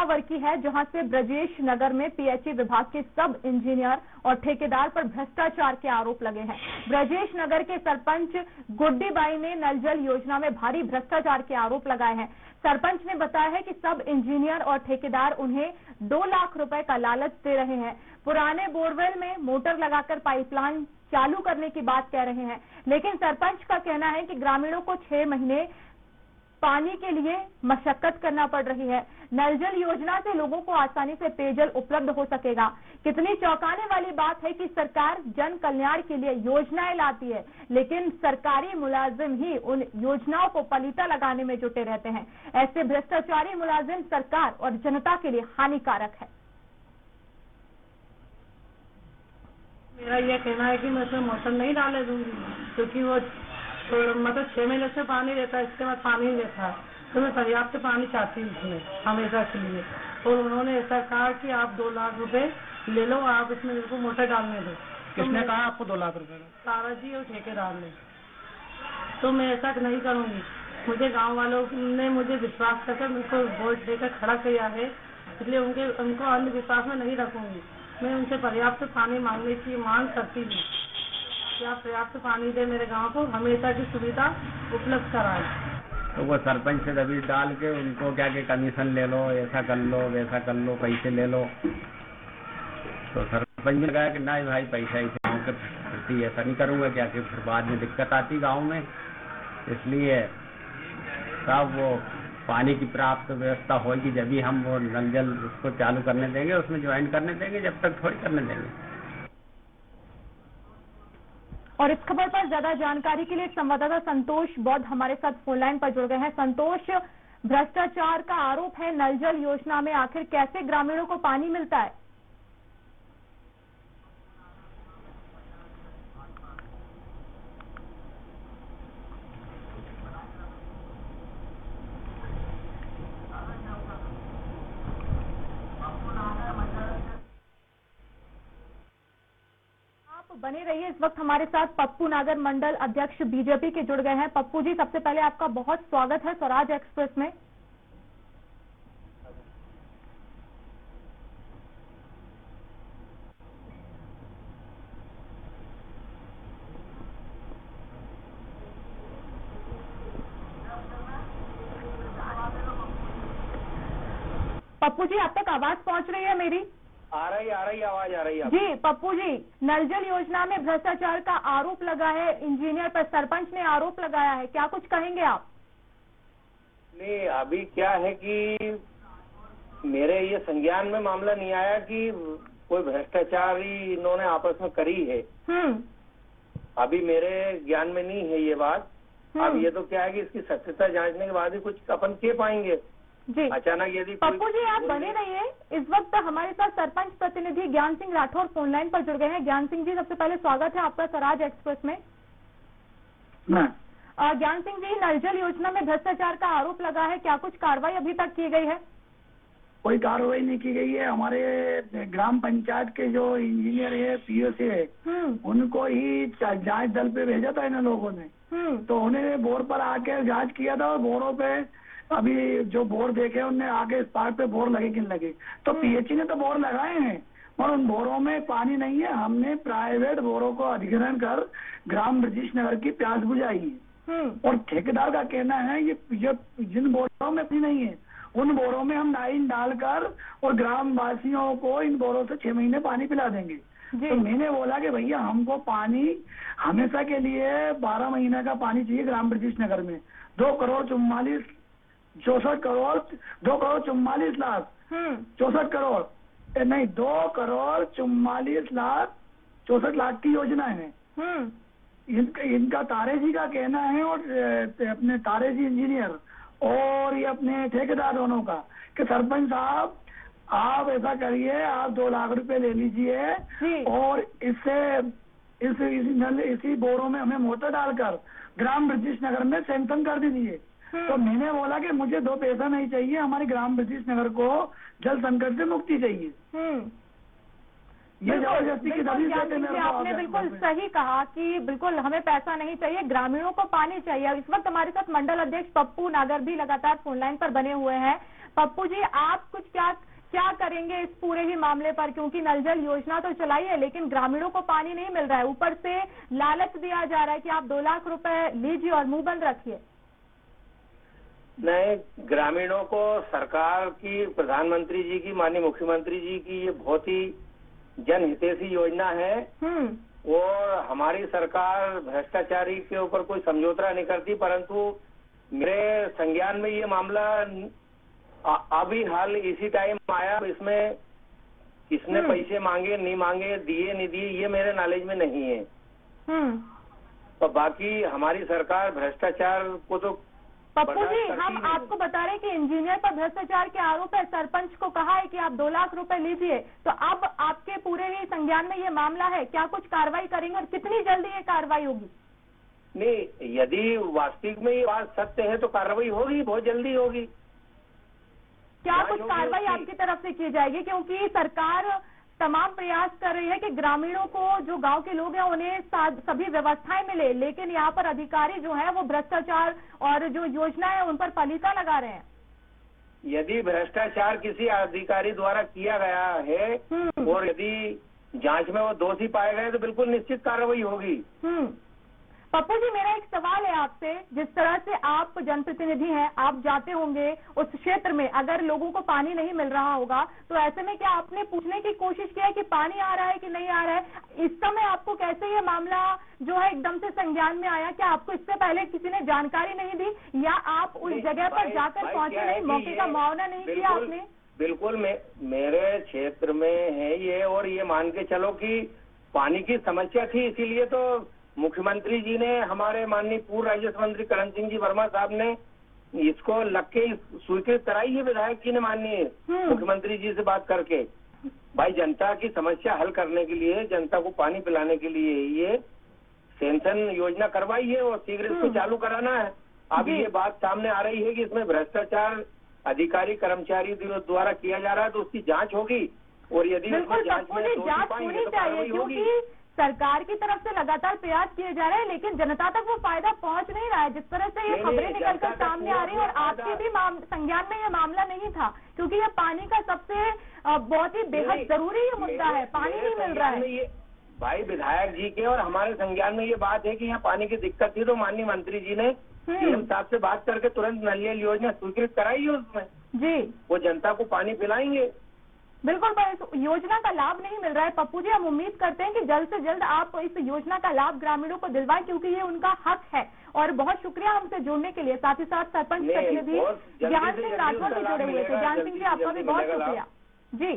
महावर की है, जहां से ब्रजेश नगर में पीएचई विभाग के सब इंजीनियर और ठेकेदार पर भ्रष्टाचार के आरोप लगे हैं। ब्रजेश नगर के सरपंच गुड्डी बाई ने नल जल योजना में भारी भ्रष्टाचार के आरोप लगाए हैं। सरपंच ने बताया है कि सब इंजीनियर और ठेकेदार उन्हें 2 लाख रुपए का लालच दे रहे हैं। पुराने बोरवेल में मोटर लगाकर पाइपलाइन चालू करने की बात कह रहे हैं, लेकिन सरपंच का कहना है कि ग्रामीणों को 6 महीने पानी के लिए मशक्कत करना पड़ रही है। नल जल योजना से लोगों को आसानी से पेयजल उपलब्ध हो सकेगा। कितनी चौंकाने वाली बात है कि सरकार जन कल्याण के लिए योजनाएं लाती है, लेकिन सरकारी मुलाजिम ही उन योजनाओं को पलीता लगाने में जुटे रहते हैं। ऐसे भ्रष्टाचारी मुलाजिम सरकार और जनता के लिए हानिकारक है। मेरा यह कहना है कि मैं उसमें मोटर नहीं डाले दूंगी, क्योंकि वो मतलब 6 महीने से पानी देता है, इसके बाद पानी नहीं देता है, तो मैं पर्याप्त पानी चाहती हूँ इसमें हमेशा के लिए। और उन्होंने ऐसा कहा कि आप 2 लाख रुपए ले लो, आप इसमें मेरे को मोटर डालने दो। किसने कहा आपको 2 लाख रुपए? तारा जी और ठेकेदार ने। तो मैं ऐसा नहीं करूँगी। मुझे गाँव वालों ने मुझे विश्वास करके मेरे को वोट देकर खड़ा किया है, इसलिए उनको अंधविश्वास में नहीं रखूंगी। मैं उनसे पर्याप्त पानी मांगने की मांग करती हूँ कि आप पर्याप्त पानी दे, मेरे गांव को हमेशा की सुविधा उपलब्ध कराएं। तो वो सरपंच से दबीज डाल के उनको क्या कि कमीशन ले लो, ऐसा कर लो, वैसा कर लो, पैसे ले लो। तो सरपंच ने कहा कि नहीं भाई, पैसा ही गाँव के प्रति ऐसा नहीं करूँगा, क्या कि फिर बाद में दिक्कत आती गाँव में। इसलिए तब वो पानी की प्राप्त व्यवस्था होगी जब भी हम वो नल जल उसको चालू करने देंगे, उसमें ज्वाइन करने देंगे, जब तक थोड़ी करने देंगे। और इस खबर पर ज्यादा जानकारी के लिए संवाददाता संतोष बौद्ध हमारे साथ फोन लाइन पर जुड़ गए हैं। संतोष, भ्रष्टाचार का आरोप है नल जल योजना में, आखिर कैसे ग्रामीणों को पानी मिलता है? बने रहिए। इस वक्त हमारे साथ पप्पू नागर, मंडल अध्यक्ष बीजेपी के जुड़ गए हैं। पप्पू जी, सबसे पहले आपका बहुत स्वागत है स्वराज एक्सप्रेस में। पप्पू जी, आप तक आवाज पहुंच रही है मेरी? आ रही आवाज आ रही है जी। पप्पू जी, नल जल योजना में भ्रष्टाचार का आरोप लगा है, इंजीनियर पर सरपंच ने आरोप लगाया है, क्या कुछ कहेंगे आप? नहीं, अभी क्या है कि मेरे ये संज्ञान में मामला नहीं आया कि कोई भ्रष्टाचारी इन्होंने आपस में करी है। अभी मेरे ज्ञान में नहीं है ये बात। अब ये तो क्या है कि इसकी सत्यता जांचने के बाद ही कुछ अपन कह पाएंगे जी। अचानक यदि। पप्पू जी, आप बने रहिए। इस वक्त हमारे साथ सरपंच प्रतिनिधि ज्ञान सिंह राठौर फोन लाइन पर जुड़ गए हैं। ज्ञान सिंह जी, सबसे पहले स्वागत है आपका स्वराज एक्सप्रेस में। ज्ञान सिंह जी, नल जल योजना में भ्रष्टाचार का आरोप लगा है, क्या कुछ कार्रवाई अभी तक की गई है? कोई कार्रवाई नहीं की गई है। हमारे ग्राम पंचायत के जो इंजीनियर है, पीओसी है, उनको ही जांच दल पे भेजा था इन लोगों ने। तो उन्हें बोर पर आके जांच किया था और बोरों पे अभी जो बोर देखे उनने आगे स्पार्क पे बोर लगे कि नहीं लगे। तो पीएचई ने तो बोर लगाए हैं और उन बोरों में पानी नहीं है। हमने प्राइवेट बोरों को अधिग्रहण कर ग्राम ब्रजेश नगर की प्यास बुझाई है। और ठेकेदार का कहना है ये जिन बोरों में पानी नहीं है उन बोरों में हम लाइन डालकर और ग्राम वासियों को इन बोरों से 6 महीने पानी पिला देंगे। तो मैंने बोला कि भैया हमको पानी हमेशा के लिए 12 महीने का पानी चाहिए ग्राम ब्रजेश नगर में। 2 करोड़ 44 64 करोड़ 2 करोड़ 44 लाख 64 करोड़ नहीं 2 करोड़ 44 लाख 64 लाख की योजना है। इनका तारे जी का कहना है और अपने तारे जी इंजीनियर और ये अपने ठेकेदार दोनों का कि सरपंच साहब आप ऐसा करिए, आप 2 लाख रुपए ले लीजिए और इसी बोरों में हमें मोटर डालकर ग्राम ब्रजेश नगर में सैंक्शन कर दीजिए। तो मैंने बोला कि मुझे 2 पैसा नहीं चाहिए, हमारे ग्राम ब्रजेश नगर को जल संकट से मुक्ति चाहिए। ये जबरदस्ती की दलील देते हैं। आपने बिल्कुल सही कहा कि बिल्कुल हमें पैसा नहीं चाहिए, ग्रामीणों को पानी चाहिए। इस वक्त हमारे साथ मंडल अध्यक्ष पप्पू नागर भी लगातार फोन लाइन पर बने हुए हैं। पप्पू जी, आप कुछ क्या करेंगे इस पूरे ही मामले पर, क्योंकि नल जल योजना तो चलाई है लेकिन ग्रामीणों को पानी नहीं मिल रहा है, ऊपर से लालच दिया जा रहा है कि आप 2 लाख रुपए लीजिए और मुंह बंद रखिए। नहीं, ग्रामीणों को सरकार की, प्रधानमंत्री जी की, माननीय मुख्यमंत्री जी की ये बहुत ही जनहितैषी योजना है और हमारी सरकार भ्रष्टाचारी के ऊपर कोई समझौता नहीं करती, परंतु मेरे संज्ञान में ये मामला अभी हाल इसी टाइम आया। इसमें किसने पैसे मांगे नहीं मांगे, दिए नहीं दिए, ये मेरे नॉलेज में नहीं है। तो बाकी हमारी सरकार भ्रष्टाचार को तो पप्पू जी, हम आपको बता रहे हैं कि इंजीनियर पर भ्रष्टाचार के आरोप है, सरपंच को कहा है कि आप 2 लाख रुपए लीजिए, तो अब आपके पूरे ही संज्ञान में ये मामला है, क्या कुछ कार्रवाई करेंगे और कितनी जल्दी ये कार्रवाई होगी? नहीं, यदि वास्तविक में ये बात सत्य है तो कार्रवाई होगी, बहुत जल्दी होगी। क्या कुछ कार्रवाई आपकी तरफ से की जाएगी, क्योंकि सरकार तमाम प्रयास कर रही है कि ग्रामीणों को, जो गांव के लोग हैं, उन्हें सभी व्यवस्थाएं मिले, लेकिन यहाँ पर अधिकारी जो है वो भ्रष्टाचार और जो योजना है उन पर पलीता लगा रहे हैं। यदि भ्रष्टाचार किसी अधिकारी द्वारा किया गया है और यदि जांच में वो दोषी पाए गए तो बिल्कुल निश्चित कार्रवाई होगी। पप्पू जी, मेरा एक सवाल है आपसे, जिस तरह से आप जनप्रतिनिधि हैं, आप जाते होंगे उस क्षेत्र में, अगर लोगों को पानी नहीं मिल रहा होगा तो ऐसे में क्या आपने पूछने की कोशिश किया है कि पानी आ रहा है कि नहीं आ रहा है? इस समय आपको कैसे ये मामला जो है एकदम से संज्ञान में आया? क्या आपको इससे पहले किसी ने जानकारी नहीं दी या आप उस जगह पर जाकर पहुंचे नहीं, मौके का मुआयना नहीं किया आपने? बिल्कुल, मेरे क्षेत्र में है ये, और ये मान के चलो कि पानी की समस्या थी, इसीलिए तो मुख्यमंत्री जी ने, हमारे माननीय पूर्व राजस्व मंत्री करण सिंह जी वर्मा साहब ने इसको लग के स्वीकृत कराई है, विधायक जी ने माननीय मुख्यमंत्री जी से बात करके। भाई, जनता की समस्या हल करने के लिए, जनता को पानी पिलाने के लिए ये सेंसन योजना करवाई है और शीघ्र इसको चालू कराना है। अब ये बात सामने आ रही है कि इसमें भ्रष्टाचार अधिकारी कर्मचारी द्वारा किया जा रहा है, तो उसकी जांच होगी और यदि जांच होनी चाहिए, क्योंकि सरकार की तरफ से लगातार प्रयास किए जा रहे हैं लेकिन जनता तक वो फायदा पहुंच नहीं रहा है। जिस तरह से ये खबरें निकलकर सामने आ रही है, और आपके भी संज्ञान में ये मामला नहीं था, क्योंकि ये पानी का सबसे बहुत ही बेहद जरूरी मुद्दा है, पानी नहीं मिल रहा है। भाई, विधायक जी के और हमारे संज्ञान में ये बात है कि यहाँ पानी की दिक्कत थी, तो माननीय मंत्री जी ने सीएम साहब से बात करके तुरंत नल जल योजना स्वीकृत कराई है। उसमें जी वो जनता को पानी पिलाएंगे। बिल्कुल, पर इस योजना का लाभ नहीं मिल रहा है पप्पू जी। हम उम्मीद करते हैं कि जल्द से जल्द आप इस योजना का लाभ ग्रामीणों को दिलवाएं, क्योंकि ये उनका हक है। और बहुत शुक्रिया हमसे जुड़ने के लिए। साथ ही साथ सरपंच प्रतिनिधि ज्ञान सिंह राठौर भी जुड़े हुए थे। ज्ञान सिंह जी, आपका भी बहुत शुक्रिया जी।